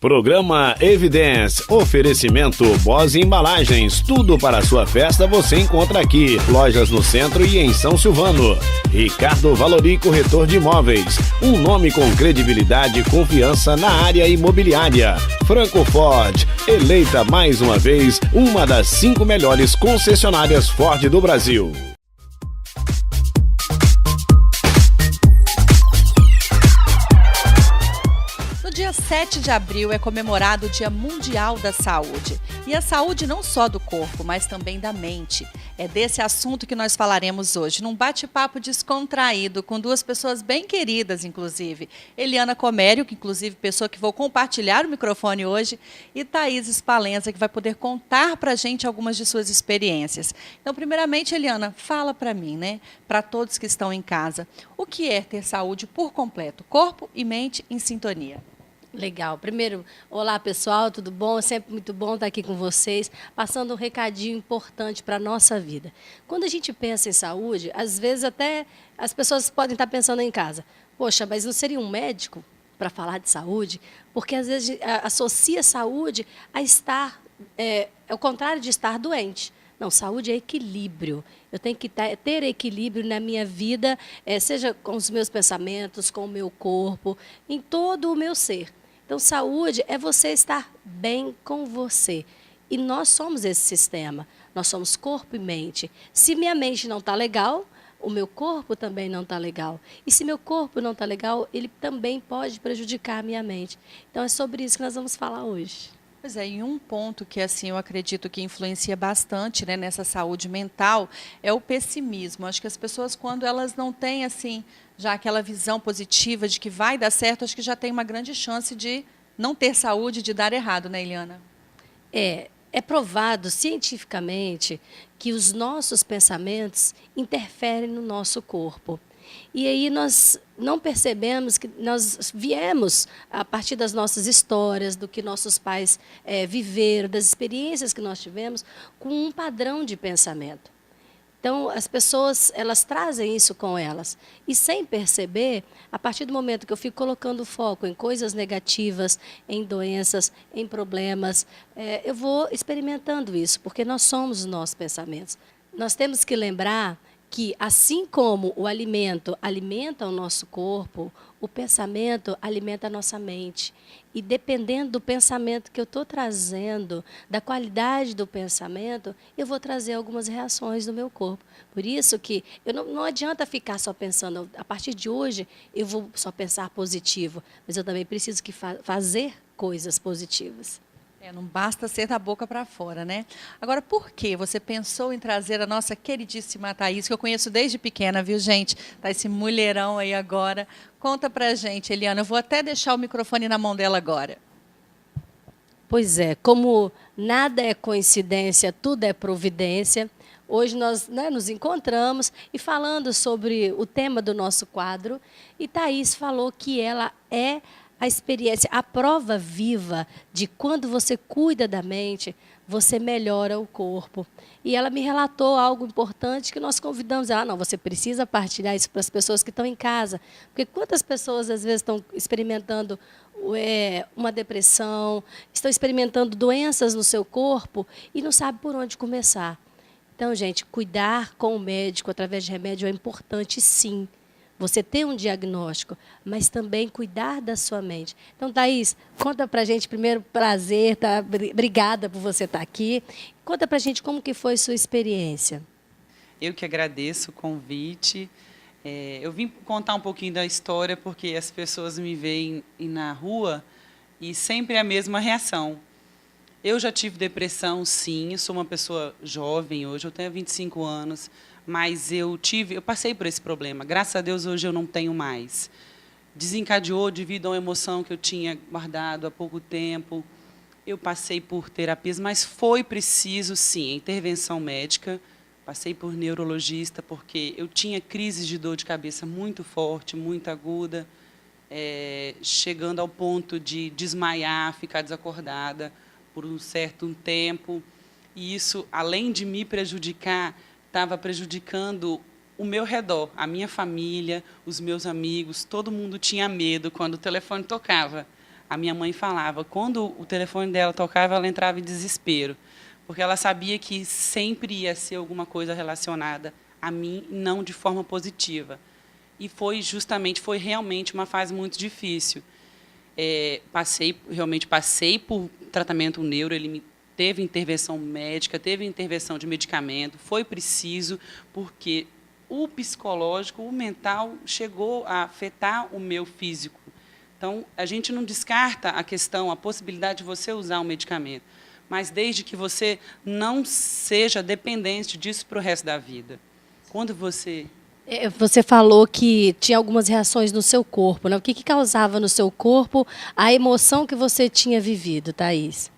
Programa Evidence, oferecimento Boss Embalagens, tudo para a sua festa você encontra aqui. Lojas no centro e em São Silvano. Ricardo Valori Corretor de Imóveis, um nome com credibilidade e confiança na área imobiliária. Franco Ford, eleita mais uma vez uma das 5 melhores concessionárias Ford do Brasil. Dia 7 de abril é comemorado o Dia Mundial da Saúde. E a saúde não só do corpo, mas também da mente. É desse assunto que nós falaremos hoje, num bate-papo descontraído, com 2 pessoas bem queridas, inclusive. Eliana Comério, que inclusive pessoa que vou compartilhar o microfone hoje, e Thaís Spalenza, que vai poder contar para a gente algumas de suas experiências. Então, primeiramente, Eliana, fala para mim, né? Para todos que estão em casa, o que é ter saúde por completo, corpo e mente em sintonia? Legal. Primeiro, olá pessoal, tudo bom? É sempre muito bom estar aqui com vocês, passando um recadinho importante para a nossa vida. Quando a gente pensa em saúde, às vezes até as pessoas podem estar pensando em casa, poxa, mas não seria um médico para falar de saúde? Porque às vezes associa saúde a estar, é o contrário de estar doente. Não, saúde é equilíbrio. Eu tenho que ter equilíbrio na minha vida, seja com os meus pensamentos, com o meu corpo, em todo o meu ser. Então, saúde é você estar bem com você. E nós somos esse sistema. Nós somos corpo e mente. Se minha mente não está legal, o meu corpo também não está legal. E se meu corpo não está legal, ele também pode prejudicar a minha mente. Então, é sobre isso que nós vamos falar hoje. Pois é, e um ponto que assim eu acredito que influencia bastante, né, nessa saúde mental é o pessimismo. Acho que as pessoas, quando elas não têm assim já aquela visão positiva de que vai dar certo, acho que já tem uma grande chance de não ter saúde, de dar errado, né, Eliana? É provado cientificamente que os nossos pensamentos interferem no nosso corpo. E aí nós não percebemos que nós viemos, a partir das nossas histórias, do que nossos pais viveram, das experiências que nós tivemos, com um padrão de pensamento. Então, as pessoas, elas trazem isso com elas. E sem perceber, a partir do momento que eu fico colocando foco em coisas negativas, em doenças, em problemas, eu vou experimentando isso, porque nós somos os nossos pensamentos. Nós temos que lembrar que, assim como o alimento alimenta o nosso corpo, o pensamento alimenta a nossa mente. E dependendo do pensamento que eu estou trazendo, da qualidade do pensamento, eu vou trazer algumas reações no meu corpo. Por isso que não adianta ficar só pensando, a partir de hoje eu vou só pensar positivo, mas eu também preciso fazer coisas positivas. Não basta ser da boca para fora, né? Agora, por que você pensou em trazer a nossa queridíssima Thaís, que eu conheço desde pequena, viu, gente? Tá esse mulherão aí agora. Conta pra gente, Eliana. Eu vou até deixar o microfone na mão dela agora. Pois é, como nada é coincidência, tudo é providência. Hoje nós nos encontramos e falando sobre o tema do nosso quadro, e Thaís falou que ela é a experiência, a prova viva de quando você cuida da mente, você melhora o corpo. E ela me relatou algo importante que nós convidamos ela. Não, você precisa partilhar isso para as pessoas que estão em casa. Porque quantas pessoas, às vezes, estão experimentando uma depressão, estão experimentando doenças no seu corpo e não sabem por onde começar. Então, gente, cuidar com o médico através de remédio é importante, sim. Você ter um diagnóstico, mas também cuidar da sua mente. Então, Thaís, conta pra gente, primeiro, prazer, tá? Obrigada por você estar aqui. Conta pra gente como que foi sua experiência. Eu que agradeço o convite. Eu vim contar um pouquinho da história, porque as pessoas me veem na rua e sempre é a mesma reação. Eu já tive depressão, sim, eu sou uma pessoa jovem hoje, eu tenho 25 anos, mas eu passei por esse problema. Graças a Deus, hoje eu não tenho mais. Desencadeou devido a uma emoção que eu tinha guardado há pouco tempo. Eu passei por terapias, mas foi preciso, sim, intervenção médica. Passei por neurologista, porque eu tinha crises de dor de cabeça muito forte, muito aguda, chegando ao ponto de desmaiar, ficar desacordada por um certo tempo. E isso, além de me prejudicar, estava prejudicando o meu redor, a minha família, os meus amigos. Todo mundo tinha medo quando o telefone tocava. A minha mãe falava, quando o telefone dela tocava, ela entrava em desespero, porque ela sabia que sempre ia ser alguma coisa relacionada a mim, não de forma positiva. E foi realmente uma fase muito difícil. Realmente passei por tratamento neuro, teve intervenção médica, teve intervenção de medicamento, foi preciso, porque o psicológico, o mental, chegou a afetar o meu físico. Então, a gente não descarta a possibilidade de você usar um medicamento, mas desde que você não seja dependente disso para o resto da vida. Quando você... Você falou que tinha algumas reações no seu corpo, né? O que causava no seu corpo a emoção que você tinha vivido, Thaís?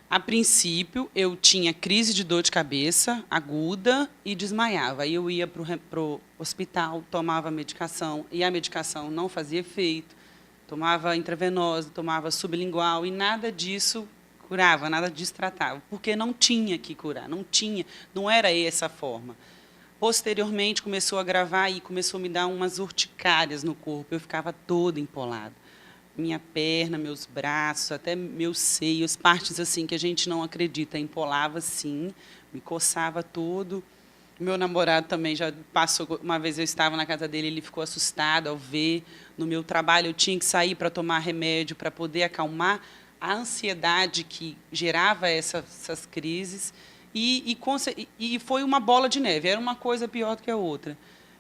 A princípio, eu tinha crise de dor de cabeça aguda e desmaiava. Aí eu ia para o hospital, tomava medicação, e a medicação não fazia efeito. Tomava intravenosa, tomava sublingual, e nada disso curava, nada disso tratava, porque não tinha que curar, não era essa a forma. Posteriormente, começou a agravar e começou a me dar umas urticárias no corpo, eu ficava toda empolada. Minha perna, meus braços, até meus seios, partes assim que a gente não acredita, empolava sim, me coçava todo. Meu namorado também já passou, uma vez eu estava na casa dele, ele ficou assustado ao ver. No meu trabalho, eu tinha que sair para tomar remédio, para poder acalmar a ansiedade que gerava essas crises. E foi uma bola de neve, era uma coisa pior do que a outra.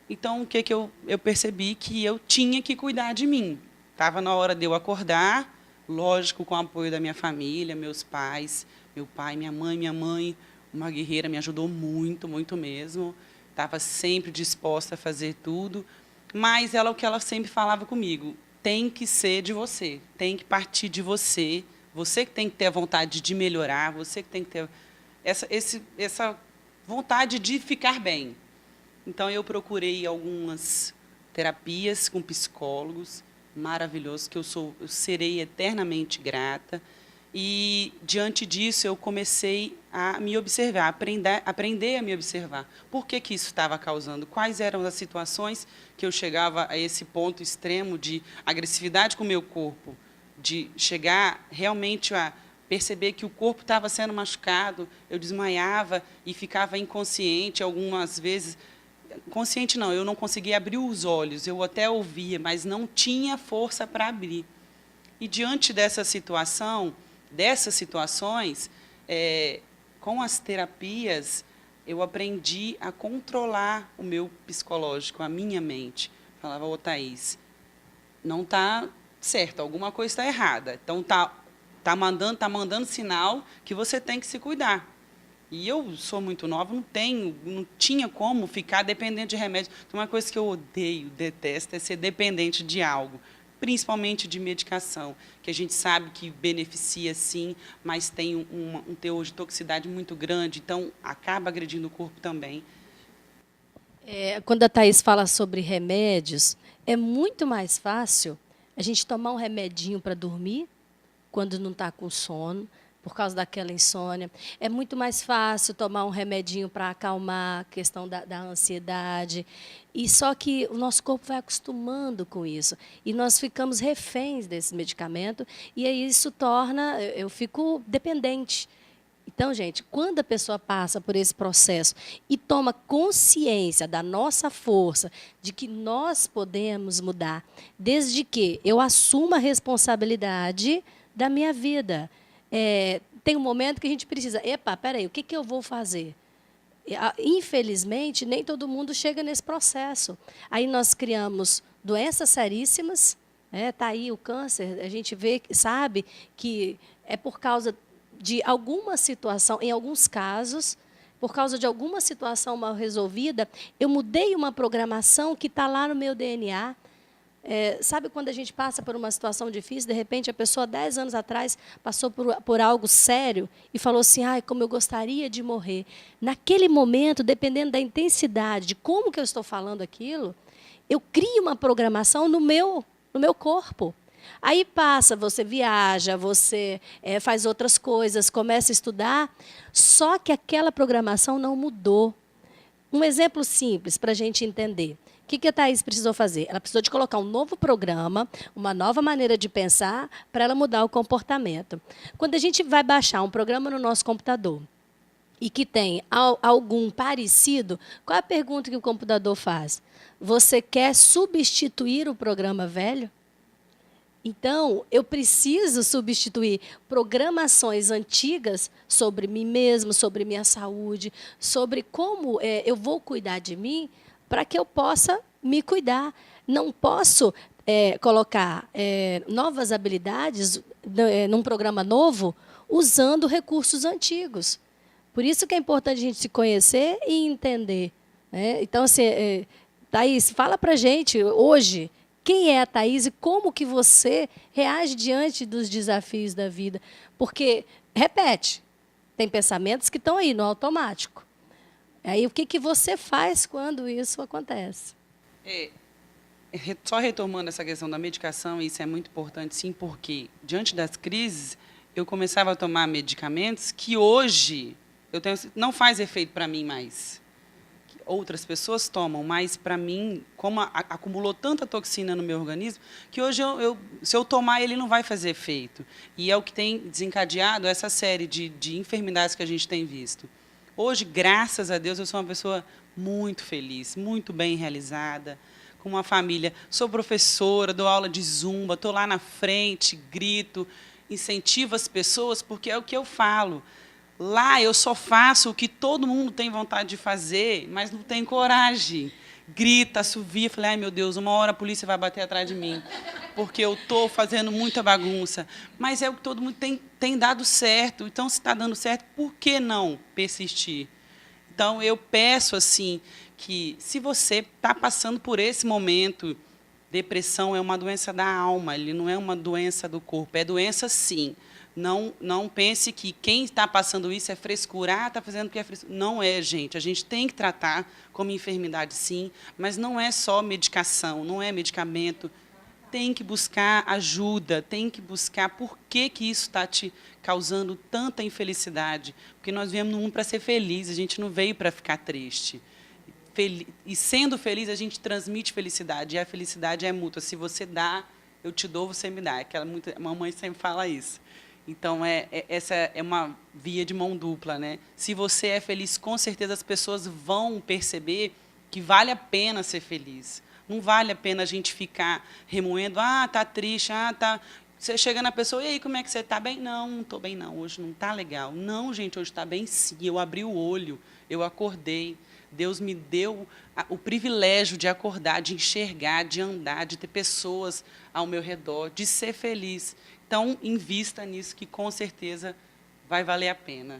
Então, o que eu percebi? Que eu tinha que cuidar de mim. Estava na hora de eu acordar, lógico, com o apoio da minha família, meus pais, meu pai, minha mãe, uma guerreira, me ajudou muito, muito mesmo. Estava sempre disposta a fazer tudo. Mas o que ela sempre falava comigo, tem que ser de você, tem que partir de você. Você que tem que ter a vontade de melhorar, você que tem que ter essa vontade de ficar bem. Então, eu procurei algumas terapias com psicólogos, maravilhosos, que eu serei eternamente grata. E, diante disso, eu comecei a me observar, aprender a me observar. Por que isso estava causando? Quais eram as situações que eu chegava a esse ponto extremo de agressividade com o meu corpo, de chegar realmente a perceber que o corpo estava sendo machucado, eu desmaiava e ficava inconsciente algumas vezes. Consciente não, eu não conseguia abrir os olhos, eu até ouvia, mas não tinha força para abrir. E, diante dessas situações, com as terapias, eu aprendi a controlar o meu psicológico, a minha mente. Falava, ô Thaís, não está certo, alguma coisa está errada. Então, tá mandando sinal que você tem que se cuidar. E eu sou muito nova, não tinha como ficar dependente de remédio. Então, uma coisa que eu odeio, detesto, é ser dependente de algo, principalmente de medicação, que a gente sabe que beneficia, sim, mas tem um teor de toxicidade muito grande, então acaba agredindo o corpo também. Quando a Thaís fala sobre remédios, é muito mais fácil a gente tomar um remedinho para dormir, quando não está com sono, por causa daquela insônia. É muito mais fácil tomar um remedinho para acalmar a questão da ansiedade. E só que o nosso corpo vai acostumando com isso. E nós ficamos reféns desse medicamento, e aí isso torna... Eu fico dependente. Então, gente, quando a pessoa passa por esse processo e toma consciência da nossa força, de que nós podemos mudar, desde que eu assuma a responsabilidade da minha vida. Tem um momento que a gente precisa, peraí, o que eu vou fazer? Infelizmente, nem todo mundo chega nesse processo. Aí nós criamos doenças seríssimas, tá aí o câncer, a gente sabe que é por causa de alguma situação, em alguns casos, por causa de alguma situação mal resolvida, eu mudei uma programação que está lá no meu DNA. Sabe quando a gente passa por uma situação difícil, de repente a pessoa 10 anos atrás passou por algo sério e falou assim, como eu gostaria de morrer. Naquele momento, dependendo da intensidade, de como que eu estou falando aquilo, eu crio uma programação no meu corpo. Aí passa, você viaja, você faz outras coisas, começa a estudar, só que aquela programação não mudou. Um exemplo simples para a gente entender. que a Thaís precisou fazer? Ela precisou de colocar um novo programa, uma nova maneira de pensar para ela mudar o comportamento. Quando a gente vai baixar um programa no nosso computador e que tem algum parecido, qual é a pergunta que o computador faz? Você quer substituir o programa velho? Então, eu preciso substituir programações antigas sobre mim mesmo, sobre minha saúde, sobre como eu vou cuidar de mim, para que eu possa me cuidar. Não posso colocar novas habilidades num programa novo usando recursos antigos. Por isso que é importante a gente se conhecer e entender. Né? Então, assim, Thaís, fala para a gente hoje quem é a Thaís e como que você reage diante dos desafios da vida. Porque, repete, tem pensamentos que estão aí no automático. Aí o que você faz quando isso acontece? Só retomando essa questão da medicação, isso é muito importante, sim, porque diante das crises, eu começava a tomar medicamentos que hoje não faz efeito para mim mais. Outras pessoas tomam, mas para mim, como acumulou tanta toxina no meu organismo, que hoje se eu tomar, ele não vai fazer efeito. E é o que tem desencadeado essa série de enfermidades que a gente tem visto. Hoje, graças a Deus, eu sou uma pessoa muito feliz, muito bem realizada, com uma família. Sou professora, dou aula de zumba, estou lá na frente, grito, incentivo as pessoas, porque é o que eu falo. Lá eu só faço o que todo mundo tem vontade de fazer, mas não tem coragem. Grita, assovia. Falei, ai, meu Deus, uma hora a polícia vai bater atrás de mim, porque eu estou fazendo muita bagunça. Mas é o que todo mundo tem dado certo. Então, se está dando certo, por que não persistir? Então, eu peço assim que, se você está passando por esse momento, depressão é uma doença da alma, ele não é uma doença do corpo. É doença, sim. Não pense que quem está passando isso é frescura, está fazendo porque é frescura. Não é, gente. A gente tem que tratar como enfermidade, sim, mas não é só medicação, não é medicamento. Tem que buscar ajuda, tem que buscar por que isso está te causando tanta infelicidade. Porque nós viemos no mundo para ser feliz, a gente não veio para ficar triste. E sendo feliz, a gente transmite felicidade, e a felicidade é mútua. Se você dá, eu te dou, você me dá. A mamãe sempre fala isso. Então, essa é uma via de mão dupla, né? Se você é feliz, com certeza as pessoas vão perceber que vale a pena ser feliz. Não vale a pena a gente ficar remoendo, tá triste, tá... Você chega na pessoa, e aí, como é que você está? Bem? Não estou bem, não. Hoje não está legal. Não, gente, hoje está bem, sim. Eu abri o olho, eu acordei. Deus me deu o privilégio de acordar, de enxergar, de andar, de ter pessoas ao meu redor, de ser feliz. Então, invista nisso, que com certeza vai valer a pena.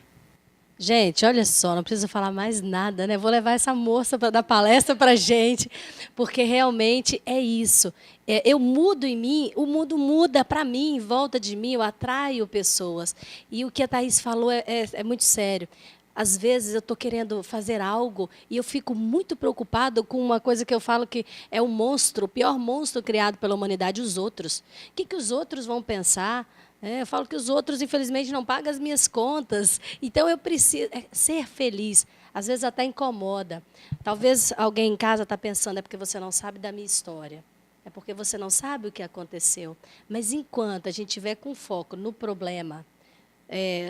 Gente, olha só, não precisa falar mais nada, né? Vou levar essa moça para dar palestra para a gente, porque realmente é isso. Eu mudo em mim, o mundo muda para mim, em volta de mim, eu atraio pessoas. E o que a Thaís falou é muito sério. Às vezes eu estou querendo fazer algo e eu fico muito preocupado com uma coisa que eu falo que é o monstro, o pior monstro criado pela humanidade, os outros. O que os outros vão pensar? Eu falo que os outros, infelizmente, não pagam as minhas contas. Então, eu preciso ser feliz. Às vezes até incomoda. Talvez alguém em casa está pensando, é porque você não sabe da minha história. É porque você não sabe o que aconteceu. Mas enquanto a gente estiver com foco no problema,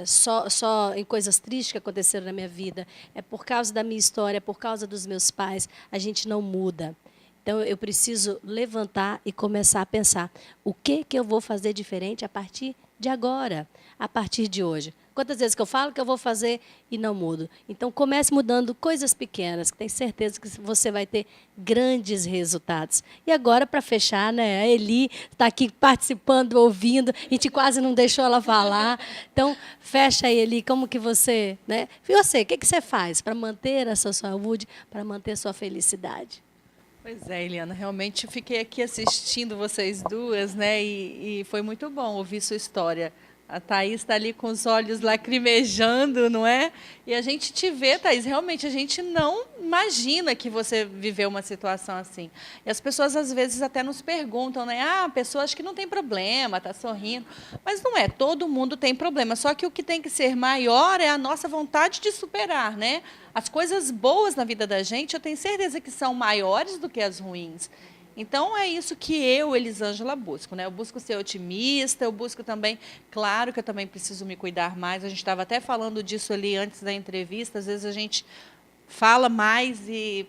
só em coisas tristes que aconteceram na minha vida, é por causa da minha história, é por causa dos meus pais, a gente não muda. Então, eu preciso levantar e começar a pensar o que eu vou fazer diferente a partir de agora, a partir de hoje. Quantas vezes que eu falo que eu vou fazer e não mudo? Então, comece mudando coisas pequenas, que tenho certeza que você vai ter grandes resultados. E agora, para fechar, né, a Eli está aqui participando, ouvindo, a gente quase não deixou ela falar. Então, fecha aí, Eli, como que você... Né? E você, o que você faz para manter a sua saúde, para manter a sua felicidade? Pois é, Eliana, realmente fiquei aqui assistindo vocês duas, né? E foi muito bom ouvir sua história. A Thaís está ali com os olhos lacrimejando, não é? E a gente te vê, Thaís, realmente a gente não imagina que você viveu uma situação assim. E as pessoas às vezes até nos perguntam, né? Ah, a pessoa acha que não tem problema, está sorrindo. Mas não é, todo mundo tem problema. Só que o que tem que ser maior é a nossa vontade de superar, né? As coisas boas na vida da gente, eu tenho certeza que são maiores do que as ruins. Então, é isso que eu, Elisângela, busco, né? Eu busco ser otimista, eu busco também, claro que eu também preciso me cuidar mais, a gente estava até falando disso ali antes da entrevista, às vezes a gente fala mais e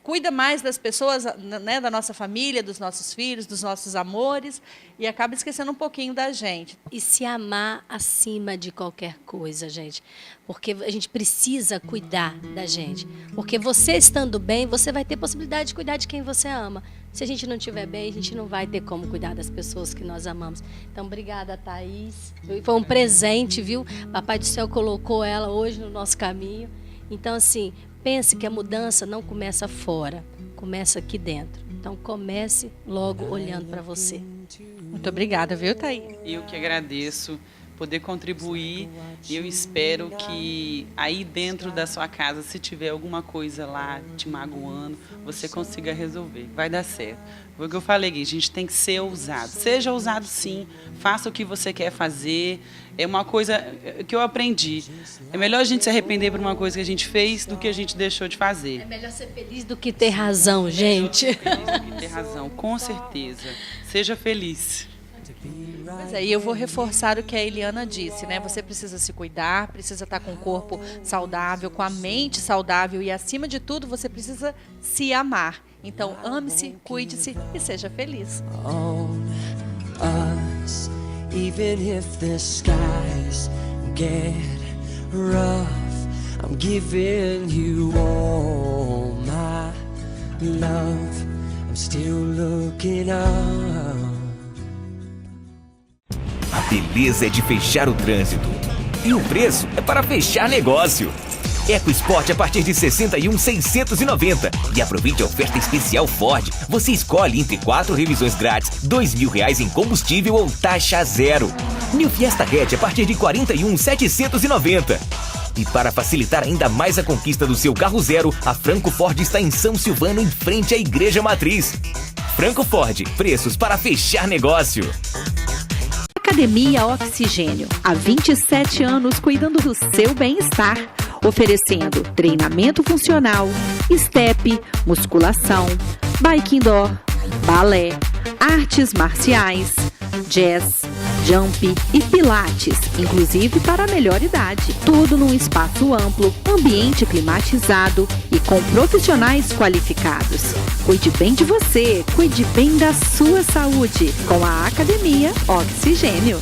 cuida mais das pessoas, né, da nossa família, dos nossos filhos, dos nossos amores, e acaba esquecendo um pouquinho da gente. E se amar acima de qualquer coisa, gente. Porque a gente precisa cuidar da gente. Porque você estando bem, você vai ter possibilidade de cuidar de quem você ama. Se a gente não estiver bem, a gente não vai ter como cuidar das pessoas que nós amamos. Então, obrigada, Thaís. Foi um presente, viu? Papai do Céu colocou ela hoje no nosso caminho. Então, assim, pense que a mudança não começa fora, começa aqui dentro. Então, comece logo olhando para você. Muito obrigada, viu, Thaís? Eu que agradeço poder contribuir e eu espero que aí dentro da sua casa, se tiver alguma coisa lá te magoando, você consiga resolver. Vai dar certo. Foi o que eu falei, Gui, a gente tem que ser ousado. Seja ousado sim, faça o que você quer fazer. É uma coisa que eu aprendi. É melhor a gente se arrepender por uma coisa que a gente fez do que a gente deixou de fazer. É melhor ser feliz do que ter razão, gente. Ser feliz do que ter razão, com certeza. Seja feliz. Pois é, e eu vou reforçar o que a Eliana disse, né? Você precisa se cuidar, precisa estar com o corpo saudável, com a mente saudável e, acima de tudo, você precisa se amar. Então, ame-se, cuide-se e seja feliz. Even if the skies get rough, I'm giving you all my love. I'm still looking up. A beleza é de fechar o trânsito e o preço é para fechar negócio. EcoSport a partir de R$ 61.690. E aproveite a oferta especial Ford. Você escolhe entre 4 revisões grátis, R$ 2.000 em combustível ou taxa zero. New Fiesta Hatch a partir de R$ 41.790. E para facilitar ainda mais a conquista do seu carro zero, a Franco Ford está em São Silvano, em frente à Igreja Matriz. Franco Ford, preços para fechar negócio. Academia Oxigênio, há 27 anos cuidando do seu bem-estar, oferecendo treinamento funcional, step, musculação, bike indoor, balé, artes marciais, jazz, jump e pilates, inclusive para a melhor idade. Tudo num espaço amplo, ambiente climatizado e com profissionais qualificados. Cuide bem de você, cuide bem da sua saúde com a Academia Oxigênio.